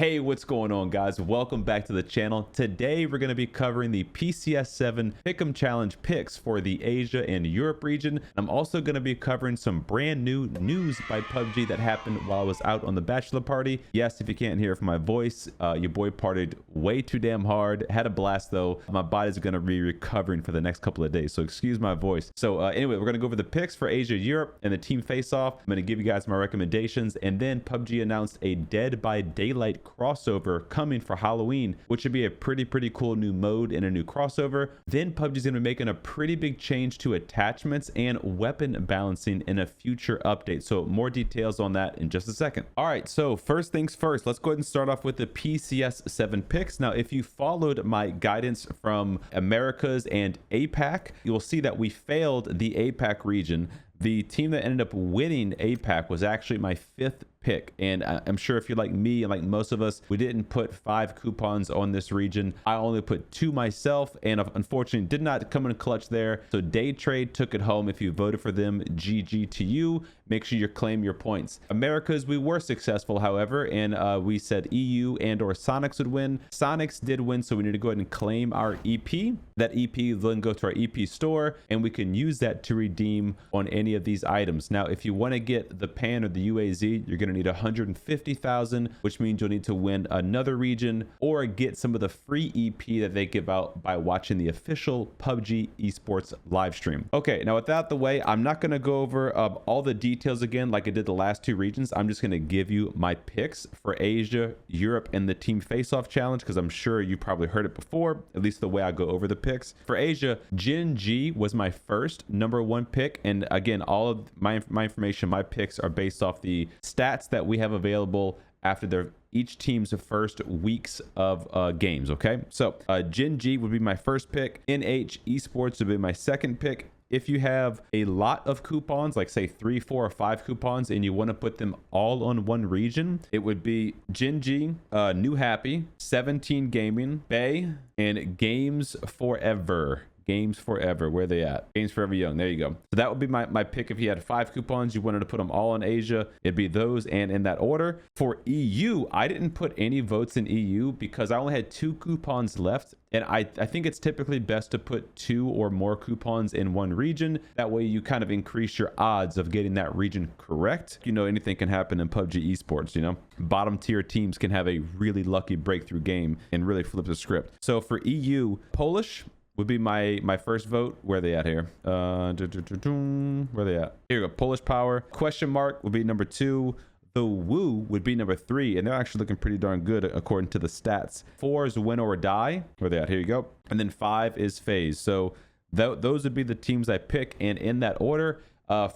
Hey, what's going on, guys? Welcome back to the channel. Today we're going to be covering the PCS7 Pick 'em Challenge picks for the Asia and Europe region. I'm also going to be covering some brand new news by PUBG that happened while I was out on the bachelor party. Yes, if you can't hear from my voice, your boy partied way too damn hard. Had a blast though. My body's going to be recovering for the next couple of days, so excuse my voice. So anyway, we're going to go over the picks for Asia, Europe, and the team face-off. I'm going to give you guys my recommendations, and then PUBG announced a Dead by Daylight crossover coming for Halloween, which would be a pretty cool new mode and a new crossover. Then PUBG's gonna be making a pretty big change to attachments and weapon balancing in a future update, so more details on that in just a second. All right, so first things first, let's go ahead and start off with the PCS7 picks. Now, if you followed my guidance from Americas and APAC, you'll see that we failed the APAC region. The team that ended up winning APAC was actually my 5th pick, and I'm sure if you're like me and like most of us, we didn't put 5 coupons on this region. I only put 2 myself, and unfortunately did not come in clutch there. So Day Trade took it home. If you voted for them, GG to you. Make sure you claim your points. Americas, we were successful, however, and we said EU and or Sonics would win. Sonics did win, so we need to go ahead and claim our EP. That EP then go to our EP store, and we can use that to redeem on any of these items. Now, if you want to get the PAN or the UAZ, you're going to need 150,000, which means you'll need to win another region or get some of the free EP that they give out by watching the official PUBG Esports live stream. Okay, now with that out the way, I'm not going to go over all the details again like I did the last 2 regions. I'm just going to give you my picks for Asia, Europe, and the team face-off challenge, because I'm sure you probably heard it before, at least the way I go over the picks. For Asia, Jin G was my first #1 pick, and again, all of my information, my picks are based off the stats that we have available after each team's first weeks of games. Okay, so Jin G would be my first pick. NH Esports would be my second pick. If you have a lot of coupons, like say 3, 4, or 5 coupons, and you want to put them all on one region, it would be Jin G, New Happy, 17 Gaming, Bay, and Games Forever. Games Forever, where are they at? Games Forever Young, there you go. So that would be my pick. If you had 5 coupons, you wanted to put them all in Asia, it'd be those and in that order. For EU, I didn't put any votes in EU because I only had 2 coupons left, and I think it's typically best to put 2 or more coupons in one region. That way you kind of increase your odds of getting that region correct. You know, anything can happen in PUBG Esports, you know? Bottom tier teams can have a really lucky breakthrough game and really flip the script. So for EU, Polish would be my first vote. Where are they at here? Where are they at? Here we go. Polish Power. Question mark would be number 2. The Woo would be number 3, and they're actually looking pretty darn good according to the stats. 4 is Win or Die. Where are they at? Here you go. And then 5 is Phase. So those would be the teams I pick, and in that order.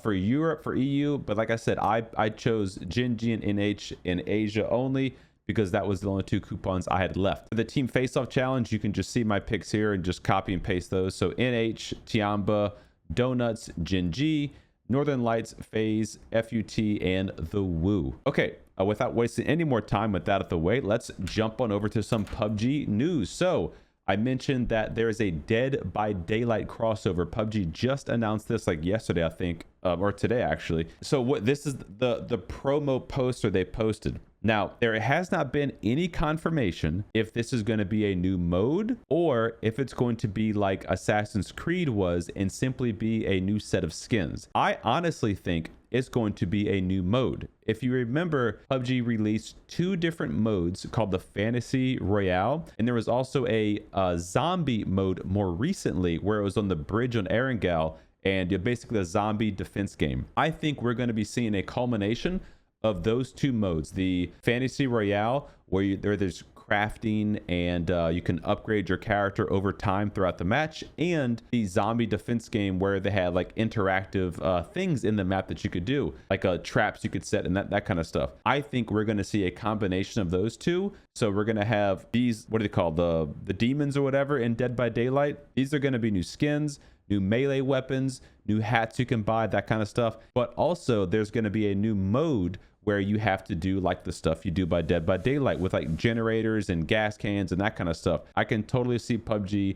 For Europe, for EU, but like I said, I chose Jin G and NH in Asia only, because that was the only 2 coupons I had left. For the team face-off challenge, you can just see my picks here and just copy and paste those. So NH, Tiamba, Donuts, Jin G, Northern Lights, Phase, FUT, and the Woo. Okay, without wasting any more time with that out of the way, let's jump on over to some PUBG news. So I mentioned that there is a Dead by Daylight crossover. PUBG just announced this like yesterday, I think, or today actually. So this is the promo poster they posted. Now, there has not been any confirmation if this is going to be a new mode or if it's going to be like Assassin's Creed was and simply be a new set of skins. I honestly think it's going to be a new mode. If you remember, PUBG released 2 different modes called the Fantasy Royale, and there was also a zombie mode more recently where it was on the bridge on Erangel, and you're basically a zombie defense game. I think we're going to be seeing a culmination of those 2 modes, the Fantasy Royale, where there's crafting and you can upgrade your character over time throughout the match, and the zombie defense game where they had like interactive things in the map that you could do, like traps you could set and that kind of stuff. I think we're going to see a combination of those 2. So we're going to have these, what do they call, the demons or whatever in Dead by Daylight. These are going to be new skins, new melee weapons, new hats you can buy, that kind of stuff. But also there's going to be a new mode where you have to do like the stuff you do by Dead by Daylight with like generators and gas cans and that kind of stuff. I can totally see PUBG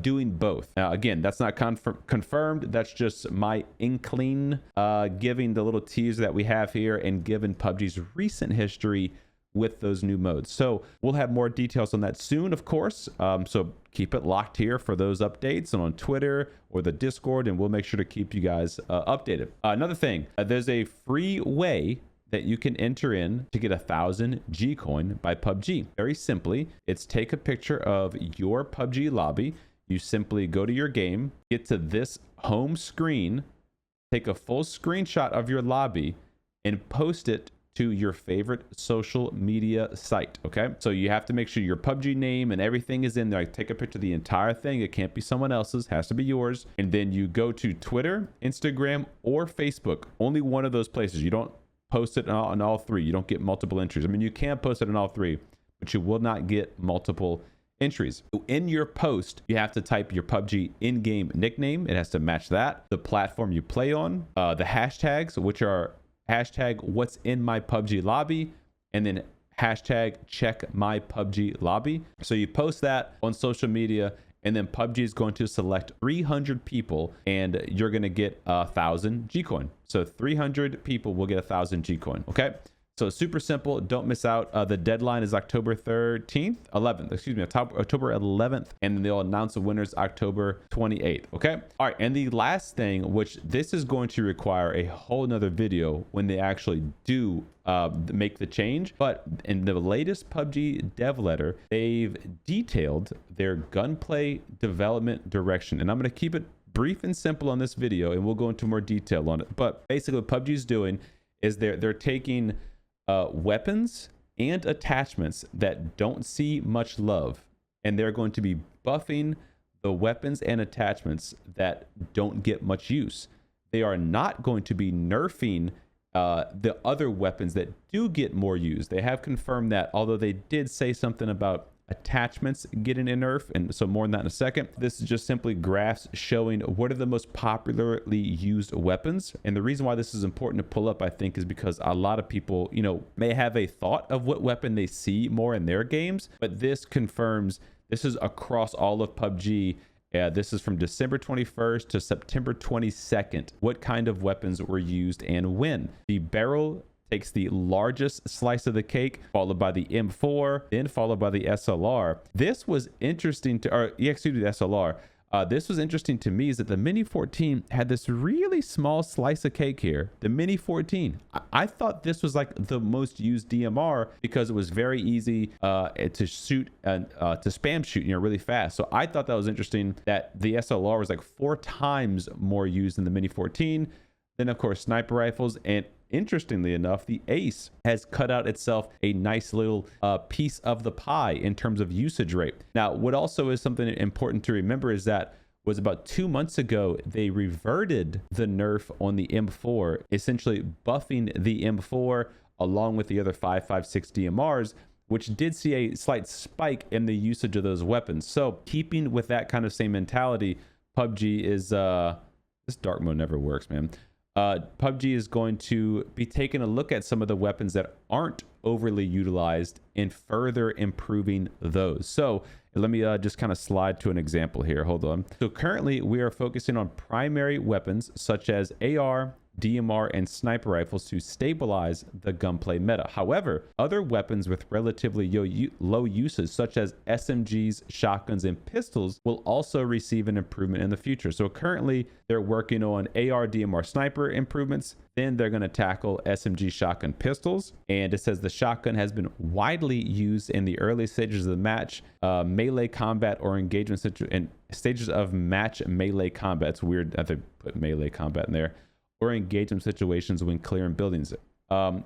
doing both. Now, again, that's not confirmed. That's just my inkling, giving the little teaser that we have here and given PUBG's recent history with those new modes. So we'll have more details on that soon, of course. So keep it locked here for those updates and on Twitter or the Discord, and we'll make sure to keep you guys updated. Another thing, there's a free way that you can enter in to get 1,000 GCoin by PUBG. Very simply, it's take a picture of your PUBG lobby. You simply go to your game, get to this home screen, take a full screenshot of your lobby, and post it to your favorite social media site. Okay, so you have to make sure your PUBG name and everything is in there. Like, take a picture of the entire thing. It can't be someone else's, has to be yours. And then you go to Twitter, Instagram, or Facebook. Only one of those places. You don't post it on all three. You don't get multiple entries. I mean, you can post it on all three, but you will not get multiple entries. In your post, you have to type your PUBG in-game nickname. It has to match that, the platform you play on, the hashtags, which are hashtag what's in my PUBG lobby, and then hashtag check my PUBG lobby. So you post that on social media, and then PUBG is going to select 300 people, and you're going to get 1,000 GCoin. So 300 people will get 1,000 GCoin. Okay, so super simple. Don't miss out. The deadline is October 11th, and then they'll announce the winners October 28th. Okay, all right. And the last thing, which this is going to require a whole nother video when they actually do make the change, but in the latest PUBG dev letter, they've detailed their gunplay development direction, and I'm going to keep it brief and simple on this video, and we'll go into more detail on it. But basically what PUBG is doing is they're taking weapons and attachments that don't see much love, and they're going to be buffing the weapons and attachments that don't get much use. They are not going to be nerfing the other weapons that do get more use. They have confirmed that, although they did say something about attachments getting a nerf, and so more on that in a second. This is just simply graphs showing what are the most popularly used weapons. And the reason why this is important to pull up, I think, is because a lot of people, you know, may have a thought of what weapon they see more in their games, but this confirms this is across all of PUBG. This is from December 21st to September 22nd. What kind of weapons were used and when? The barrel takes the largest slice of the cake, followed by the M4, then followed by the SLR. This was interesting to, the SLR. This was interesting to me, is that the Mini 14 had this really small slice of cake here. The Mini 14. I thought this was like the most used DMR because it was very easy to shoot and to spam shoot, you know, really fast. So I thought that was interesting that the SLR was like 4 times more used than the Mini 14. Then of course sniper rifles, and interestingly enough, the Ace has cut out itself a nice little piece of the pie in terms of usage rate. Now, what also is something important to remember is that was about 2 months ago, they reverted the nerf on the M4, essentially buffing the M4 along with the other 5.56 DMRs, which did see a slight spike in the usage of those weapons. So keeping with that kind of same mentality, PUBG is, this dark mode never works, man. PUBG is going to be taking a look at some of the weapons that aren't overly utilized and further improving those. So let me just kind of slide to an example here. Hold on. So currently we are focusing on primary weapons such as AR, DMR, and sniper rifles to stabilize the gunplay meta. However, other weapons with relatively low uses such as SMGs, shotguns, and pistols will also receive an improvement in the future. So currently they're working on AR, DMR, sniper improvements. Then they're going to tackle SMG, shotgun, pistols. And it says the shotgun has been widely used in the early stages of the match, melee combat or engagement and stages of match melee combat. It's weird that they put melee combat in there. Or engagement situations when clearing buildings.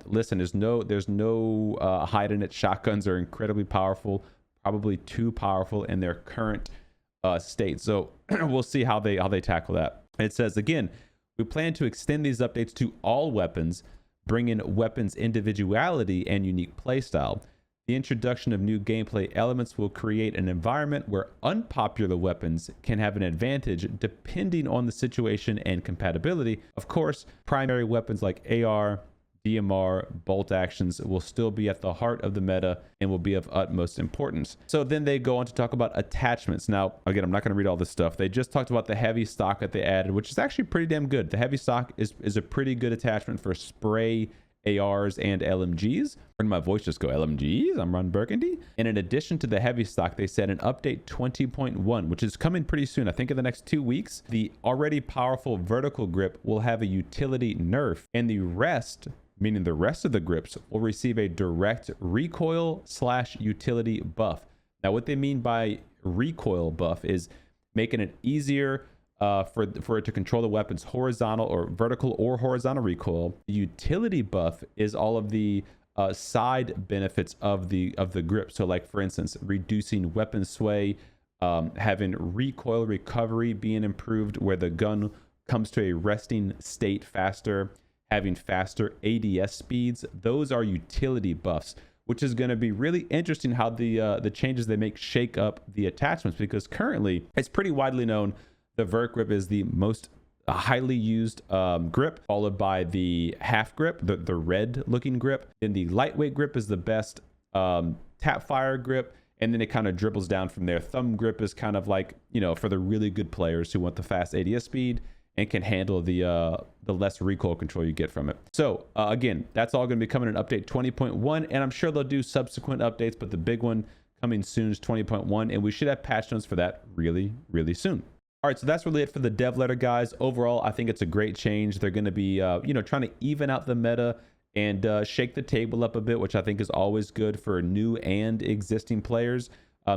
Listen, there's no hiding it. Shotguns are incredibly powerful, probably too powerful in their current state. So we'll see how they tackle that. It says again, we plan to extend these updates to all weapons, bring in weapons individuality and unique playstyle. The introduction of new gameplay elements will create an environment where unpopular weapons can have an advantage depending on the situation and compatibility. Of course, primary weapons like AR, DMR, bolt actions will still be at the heart of the meta and will be of utmost importance. So then they go on to talk about attachments. Now, again, I'm not going to read all this stuff. They just talked about the heavy stock that they added, which is actually pretty damn good. The heavy stock is a pretty good attachment for spray ARs and LMGs. Where did my voice just go? LMGs? I'm Ron Burgundy. And in addition to the heavy stock, they said an update 20.1, which is coming pretty soon. I think in the next 2 weeks, the already powerful vertical grip will have a utility nerf, and the rest, meaning the rest of the grips, will receive a direct recoil / utility buff. Now, what they mean by recoil buff is making it easier for it to control the weapon's horizontal or vertical or horizontal recoil. The utility buff is all of the side benefits of the grip. So like, for instance, reducing weapon sway, having recoil recovery being improved where the gun comes to a resting state faster, having faster ADS speeds. Those are utility buffs, which is going to be really interesting how the changes they make shake up the attachments, because currently it's pretty widely known the vert grip is the most highly used grip, followed by the half grip, the red looking grip. Then the lightweight grip is the best tap fire grip, and then it kind of dribbles down from there. Thumb grip is kind of like, you know, for the really good players who want the fast ADS speed and can handle the less recoil control you get from it. So again, that's all going to be coming in update 20.1, and I'm sure they'll do subsequent updates, but the big one coming soon is 20.1, and we should have patch notes for that really soon. All right, so that's really it for the dev letter, guys. Overall, I think it's a great change. They're going to be, you know, trying to even out the meta and shake the table up a bit, which I think is always good for new and existing players.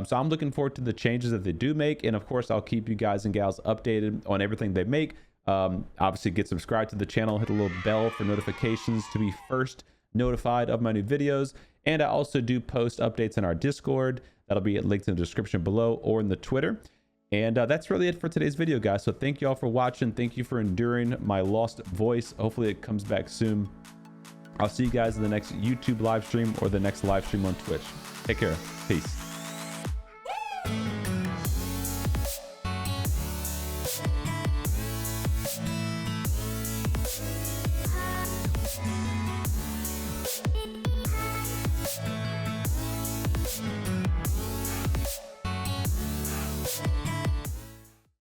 So I'm looking forward to the changes that they do make. And of course, I'll keep you guys and gals updated on everything they make. Obviously, get subscribed to the channel, hit a little bell for notifications to be first notified of my new videos. And I also do post updates in our Discord. That'll be linked in the description below or in the Twitter. And that's really it for today's video, guys. So thank you all for watching. Thank you for enduring my lost voice. Hopefully it comes back soon. I'll see you guys in the next YouTube live stream or the next live stream on Twitch. Take care. Peace.